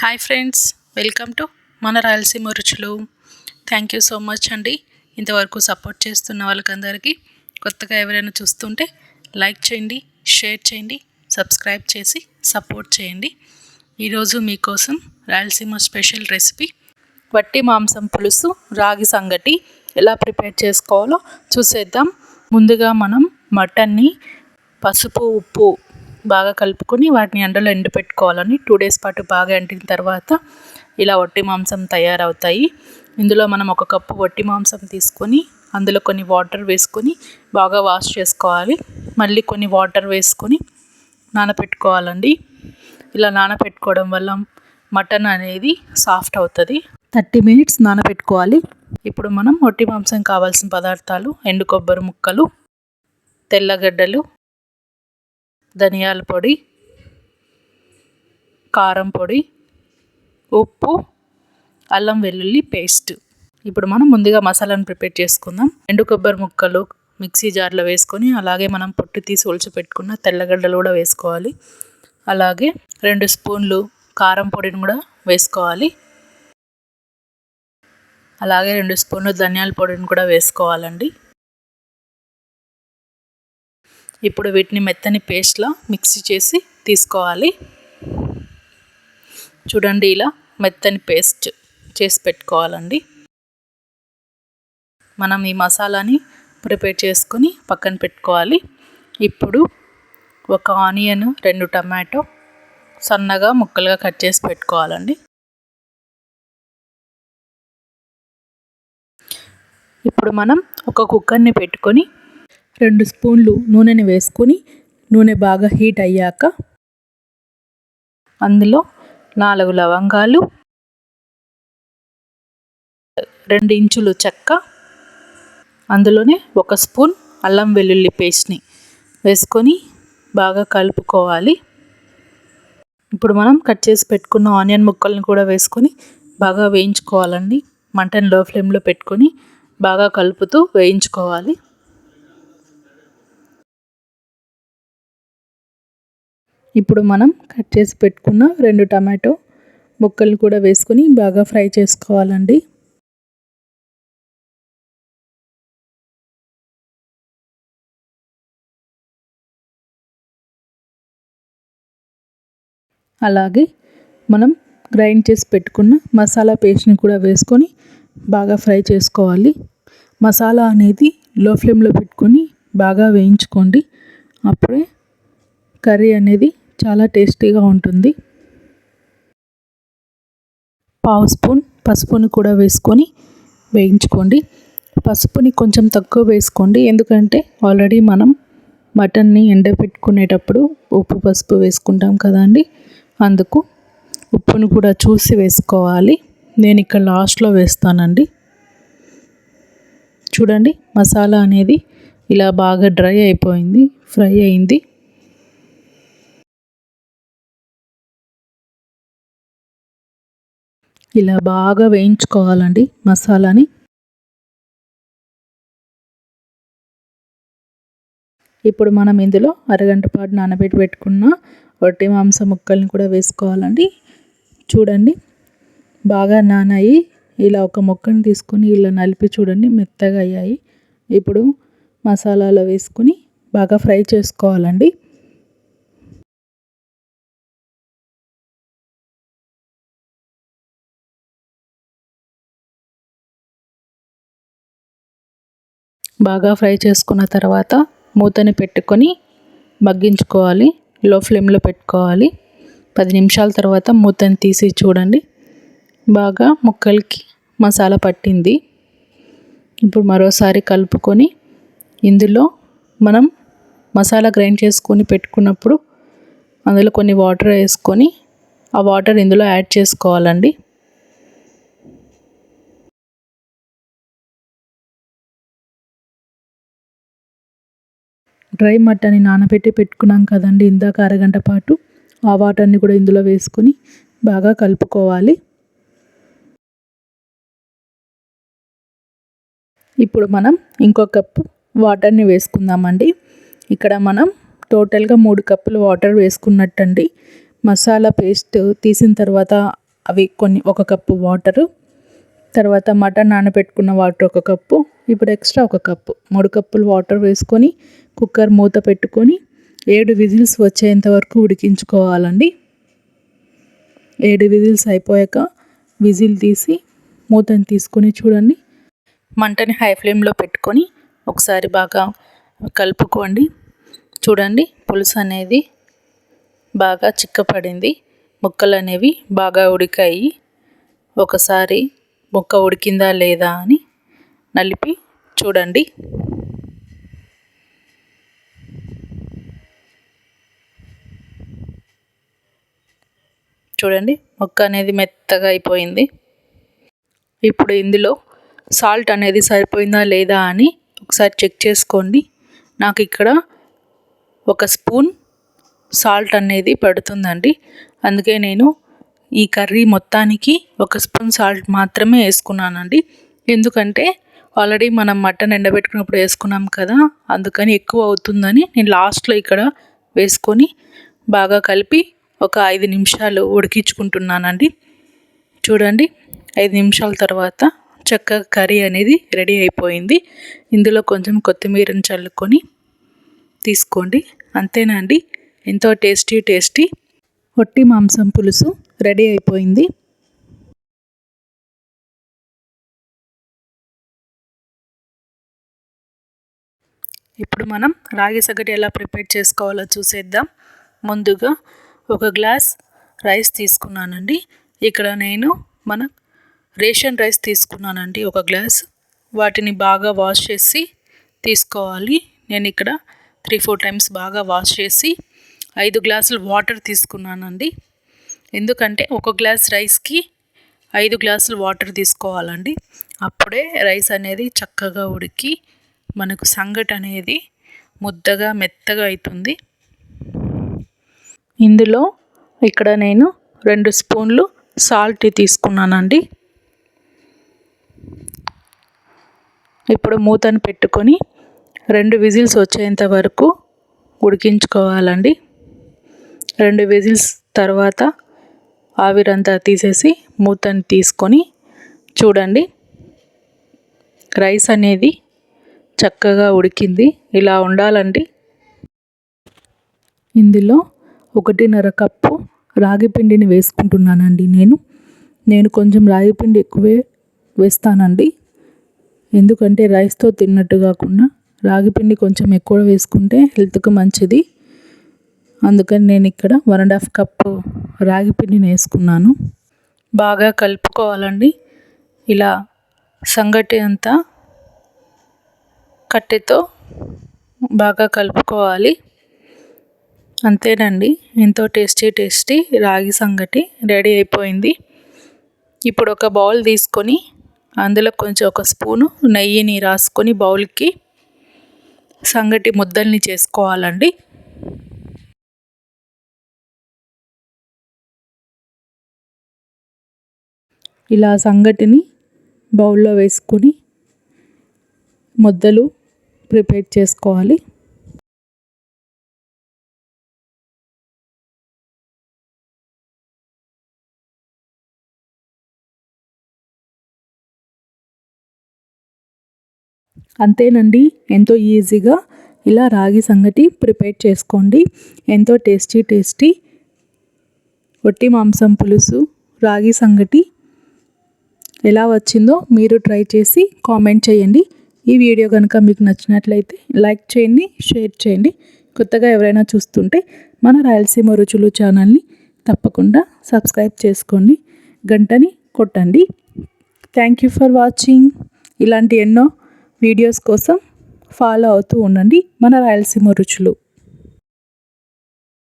Hi friends, welcome to మన రాయలసీమ రుచులు. Thank you so much అండి. ఇంతవరకు సపోర్ట్ చేస్తున్న వాళ్ళకందరికీ, కొత్తగా ఎవరైనా చూస్తుంటే లైక్ చేయండి, షేర్ చేయండి, సబ్స్క్రైబ్ చేసి సపోర్ట్ చేయండి. ఈరోజు మీకోసం రాయలసీమ స్పెషల్ రెసిపీ వట్టి మాంసం పులుసు రాగి సంగటి ఎలా ప్రిపేర్ చేసుకోవాలో చూసేద్దాం. ముందుగా మనం మటన్ని పసుపు ఉప్పు బాగా కలుపుకొని వాటిని ఎండలో ఎండపెట్టుకోవాలని 2 days పాటు బాగా ఎండిన తర్వాత ఇలా వట్టి మాంసం తయారవుతాయి. ఇందులో మనం 1 కప్పు వట్టి మాంసం తీసుకొని అందులో కొన్ని వాటర్ వేసుకొని బాగా వాష్ చేసుకోవాలి. మళ్ళీ కొన్ని వాటర్ వేసుకొని నానబెట్టుకోవాలండి. ఇలా నానబెట్టుకోవడం వల్ల మటన్ అనేది సాఫ్ట్ అవుతుంది. 30 minutes నానబెట్టుకోవాలి. ఇప్పుడు మనం వట్టి మాంసం కావాల్సిన పదార్థాలు: ఎండు కొబ్బరి ముక్కలు, తెల్లగడ్డలు, ధనియాల పొడి, కారం పొడి, ఉప్పు, అల్లం వెల్లుల్లి పేస్ట్. ఇప్పుడు మనం ముందుగా మసాలాను ప్రిపేర్ చేసుకుందాం. ఎండు కొబ్బరి ముక్కలు మిక్సీ జార్లో వేసుకొని, అలాగే మనం పొట్టు తీసి ఒలిచిపెట్టుకున్న తెల్లగడ్డలు కూడా వేసుకోవాలి. అలాగే 2 స్పూన్లు కారం పొడిని కూడా వేసుకోవాలి. అలాగే 2 స్పూన్లు ధనియాల పొడిని కూడా వేసుకోవాలండి. ఇప్పుడు వీటిని మెత్తని పేస్ట్లా మిక్సీ చేసి తీసుకోవాలి. చూడండి, ఇలా మెత్తని పేస్ట్ చేసి పెట్టుకోవాలండి. మనం ఈ మసాలాని ప్రిపేర్ చేసుకొని పక్కన పెట్టుకోవాలి. ఇప్పుడు 1 ఆనియన్, 2 టమాటో సన్నగా ముక్కలుగా కట్ చేసి పెట్టుకోవాలండి. ఇప్పుడు మనం ఒక కుక్కర్ని పెట్టుకొని 2 స్పూన్లు నూనెని వేసుకొని, నూనె బాగా హీట్ అయ్యాక అందులో 4 లవంగాలు, 2 ఇంచులు చెక్క, అందులోనే 1 స్పూన్ అల్లం వెల్లుల్లి పేస్ట్ని వేసుకొని బాగా కలుపుకోవాలి. ఇప్పుడు మనం కట్ చేసి పెట్టుకున్న ఆనియన్ ముక్కలను కూడా వేసుకొని బాగా వేయించుకోవాలండి. మంటను లో ఫ్లేమ్లో పెట్టుకొని బాగా కలుపుతూ వేయించుకోవాలి. ఇప్పుడు మనం కట్ చేసి పెట్టుకున్న 2 టమాటో ముక్కలు కూడా వేసుకొని బాగా ఫ్రై చేసుకోవాలండి. అలాగే మనం గ్రైండ్ చేసి పెట్టుకున్న మసాలా పేస్ట్ని కూడా వేసుకొని బాగా ఫ్రై చేసుకోవాలి. మసాలా అనేది లో ఫ్లేమ్లో పెట్టుకొని బాగా వేయించుకోండి. అప్పుడే కర్రీ అనేది చాలా టేస్టీగా ఉంటుంది. 1/2 స్పూన్ పసుపుని కూడా వేసుకొని వేయించుకోండి. పసుపుని కొంచెం తక్కువ వేసుకోండి, ఎందుకంటే ఆల్రెడీ మనం మటన్ని ఎండబెట్టుకునేటప్పుడు ఉప్పు పసుపు వేసుకుంటాం కదండి. అందుకు ఉప్పును కూడా చూసి వేసుకోవాలి. నేను ఇక్కడ లాస్ట్లో వేస్తానండి. చూడండి, మసాలా అనేది ఇలా బాగా డ్రై అయిపోయింది, ఫ్రై అయింది. ఇలా బాగా వేయించుకోవాలండి మసాలాని. ఇప్పుడు మనం ఇందులో అరగంట పాటు నానబెట్టి పెట్టుకున్న వట్టి మాంసం ముక్కల్ని కూడా వేసుకోవాలండి. చూడండి, బాగా నానాయి. ఇలా ఒక ముక్కని తీసుకొని ఇలా నలిపి చూడండి, మెత్తగా అయ్యాయి. ఇప్పుడు మసాలాలో వేసుకొని బాగా ఫ్రై చేసుకోవాలండి. బాగా ఫ్రై చేసుకున్న తర్వాత మూతని పెట్టుకొని మగ్గించుకోవాలి. లో ఫ్లేమ్లో పెట్టుకోవాలి. 10 నిమిషాల తర్వాత మూతని తీసి చూడండి, బాగా ముక్కలకి మసాలా పట్టింది. ఇప్పుడు మరోసారి కలుపుకొని ఇందులో మనం మసాలా గ్రైండ్ చేసుకొని పెట్టుకున్నప్పుడు అందులో కొన్ని వాటర్ వేసుకొని ఆ వాటర్ ఇందులో యాడ్ చేసుకోవాలండి. డ్రై మటన్ని నానబెట్టి పెట్టుకున్నాం కదండి ఇందాక అరగంట పాటు. ఆ వాటర్ని కూడా ఇందులో వేసుకొని బాగా కలుపుకోవాలి. ఇప్పుడు మనం ఇంకో కప్పు వాటర్ని వేసుకుందామండి. ఇక్కడ మనం టోటల్గా 3 కప్పులు వాటర్ వేసుకున్నట్టండి. మసాలా పేస్ట్ తీసిన తర్వాత అవి కొన్ని 1 కప్పు వాటరు, తర్వాత మటన్ నానబెట్టుకున్న వాటర్ 1 కప్పు, ఇప్పుడు ఎక్స్ట్రా 1 కప్పు, 3 కప్పులు వాటర్ వేసుకొని కుక్కర్ మూత పెట్టుకొని 7 విజిల్స్ వచ్చేంత వరకు ఉడికించుకోవాలండి. 7 విజిల్స్ అయిపోయాక విజిల్ తీసి మూతని తీసుకొని చూడండి. మంటని హై ఫ్లేమ్లో పెట్టుకొని ఒకసారి బాగా కలుపుకోండి. చూడండి, పులుసు అనేది బాగా చిక్కపడింది, ముక్కలు అనేవి బాగా ఉడికాయి. ఒకసారి ముక్క ఉడికిందా లేదా అని నలిపి చూడండి. చూడండి, ముక్క అనేది మెత్తగా అయిపోయింది. ఇప్పుడు ఇందులో సాల్ట్ అనేది సరిపోయిందా లేదా అని ఒకసారి చెక్ చేసుకోండి. నాకు ఇక్కడ 1 స్పూన్ సాల్ట్ అనేది పడుతుందండి. అందుకే నేను ఈ కర్రీ మొత్తానికి 1 స్పూన్ సాల్ట్ మాత్రమే వేసుకున్నానండి. ఎందుకంటే ఆల్రెడీ మనం మటన్ ఎండబెట్టుకున్నప్పుడు వేసుకున్నాం కదా, అందుకని ఎక్కువ అవుతుందని నేను లాస్ట్లో ఇక్కడ వేసుకొని బాగా కలిపి ఒక 5 నిమిషాలు ఉడికించుకుంటున్నానండి. చూడండి, 5 నిమిషాల తర్వాత చక్కగా కర్రీ అనేది రెడీ అయిపోయింది. ఇందులో కొంచెం కొత్తిమీరని చల్లుకొని తీసుకోండి. అంతేనండి, ఎంతో టేస్టీ వట్టి మాంసం పులుసు రెడీ అయిపోయింది. ఇప్పుడు మనం రాగి సంగటి ఎలా ప్రిపేర్ చేసుకోవాలో చూసేద్దాం. ముందుగా 1 గ్లాస్ రైస్ తీసుకున్నానండి. ఇక్కడ నేను రేషన్ రైస్ తీసుకున్నానండి 1 గ్లాస్. వాటిని బాగా వాష్ చేసి తీసుకోవాలి. నేను ఇక్కడ 3-4 టైమ్స్ బాగా వాష్ చేసి 5 గ్లాసులు వాటర్ తీసుకున్నానండి. ఎందుకంటే 1 గ్లాస్ రైస్కి 5 గ్లాసులు వాటర్ తీసుకోవాలండి. అప్పుడే రైస్ అనేది చక్కగా ఉడికి మనకు సంగటి అనేది ముద్దగా మెత్తగా అవుతుంది. ఇందులో ఇక్కడ నేను 2 స్పూన్లు సాల్ట్ తీసుకున్నానండి. ఇప్పుడు మూతను పెట్టుకొని 2 విజిల్స్ వచ్చేంత వరకు ఉడికించుకోవాలండి. 2 విజిల్స్ తర్వాత ఆవిరంతా తీసేసి మూతని తీసుకొని చూడండి, రైస్ అనేది చక్కగా ఉడికింది. ఇలా ఉండాలండి. ఇందులో 1.5 కప్పు రాగి పిండిని వేసుకుంటున్నానండి. నేను కొంచెం రాగి పిండి ఎక్కువే వేస్తానండి. ఎందుకంటే రైస్తో తిన్నట్టు కాకుండా రాగి పిండి కొంచెం ఎక్కువ వేసుకుంటే హెల్త్కి మంచిది. అందుకని నేను ఇక్కడ 1.5 కప్పు రాగి పిండిని వేసుకున్నాను. బాగా కలుపుకోవాలండి. ఇలా సంగటి అంతా కట్టెతో బాగా కలుపుకోవాలి. అంతేనండి, ఎంతో టేస్టీ రాగి సంగటి రెడీ అయిపోయింది. ఇప్పుడు ఒక బౌల్ తీసుకొని అందులో కొంచెం 1 స్పూను నెయ్యిని రాసుకొని బౌల్కి సంగటి ముద్దల్ని చేసుకోవాలండి. ఇలా సంగటిని బౌల్లో వేసుకొని ముద్దలు ప్రిపేర్ చేసుకోవాలి. అంతేనండి, ఎంతో ఈజీగా ఇలా రాగి సంగటి ప్రిపేర్ చేసుకోండి. ఎంతో టేస్టీ వట్టి మాంసం పులుసు రాగి సంగటి ఎలా వచ్చిందో మీరు ట్రై చేసి కామెంట్ చేయండి. ఈ వీడియో కనుక మీకు నచ్చినట్లయితే లైక్ చేయండి, షేర్ చేయండి. కొత్తగా ఎవరైనా చూస్తుంటే మన రాయలసీమ రుచులు ఛానల్ని తప్పకుండా సబ్స్క్రైబ్ చేసుకోండి, గంటని కొట్టండి. Thank you for watching. ఇలాంటి ఎన్నో వీడియోస్ కోసం ఫాలో అవుతూ ఉండండి మన రాయలసీమ రుచులు.